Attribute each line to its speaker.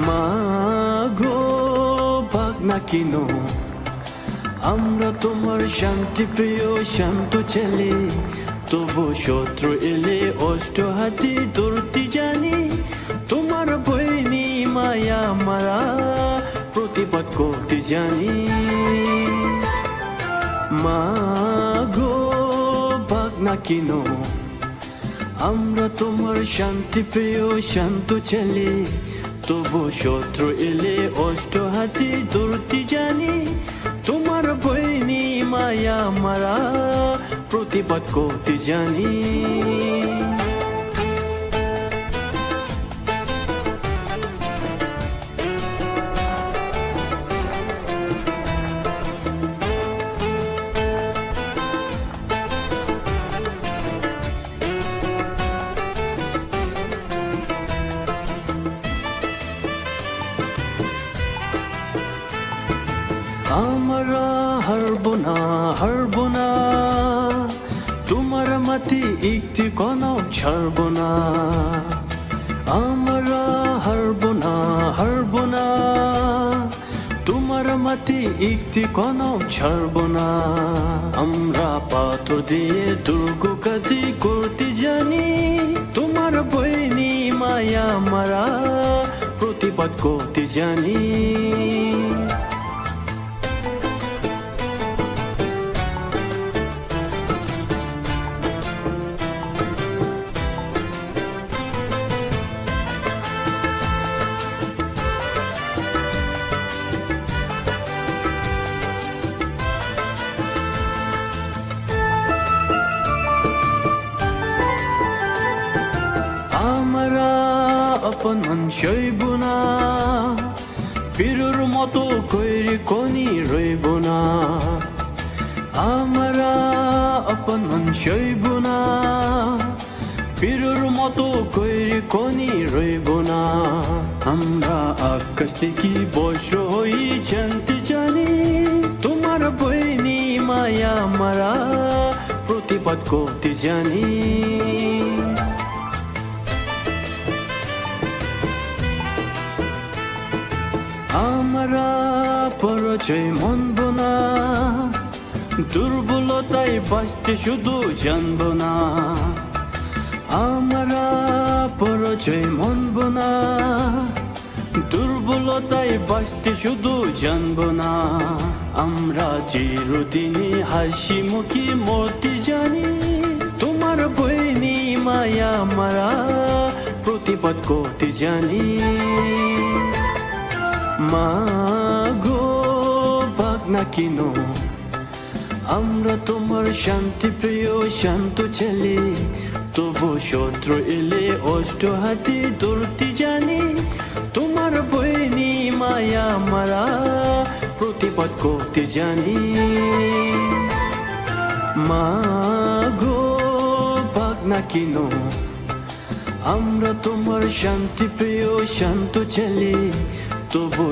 Speaker 1: মা গো ভাগনা কিনো, আমরা তোমার শান্তি প্রিয় শান্ত ছেলে, তবু শত্রু এলে অষ্ট হাতি ধরতে জানি। তোমার বইনি মায়া মারা প্রতিবাদ করতে জানি। মা গো ভাগনা কিনো, আমরা তোমার শান্তি প্রিয় শান্ত ছেলে, তবু শত্রু এলে অষ্ট হাতি ধরতে জানি। তোমার বইনি মায়া মারা প্রতিবাদ করতে জানি। আমরা হারব না, তোমার মাটি একটি কনক ছাড়ব না। আমরা হারব না, তোমার মাটি একটি কনক ছাড়ব না। আমরা পাথর দিয়ে দুর্গ কাটি করতে জানি। তোমার বইনি মায়া মারা প্রতিবাদ করতে জানি। আমরা আপন সইব না, বীরুর মতো কইরি কোনি রইব না। আমরা আপন সইব না, বীরুর মতো কইরি কোনি রইব না। আমরা আকাশ থেকে বজ্র হই জানতে জানি। তোমার বইনি মায়া মারা প্রতিবাদ করতে জানি। আমরা পরাজয় মানব না, দুর্বলতায় বাঁচতে শুধু জানব না। আমরা পরাজয় মানব না, দুর্বলতায় বাঁচতে শুধু জানব না। আমরা চিরদিনই হাসি মুখে মরতে জানি। তোমার বইনি মায়া মারা প্রতিবাদ করতে জানি। মা গো ভাগনা কিনো, আমরা তোমার শান্তি প্রিয় শান্ত ছেলে, তবু শত্রু এলে অষ্ট হাতি ধরতে জানি। তোমার বইনি মায়া মারা প্রতিবাদ করতে জানি। মা গো ভাগনা কিনো, আমরা তোমার শান্তি প্রিয় শান্ত ছেলে, তবু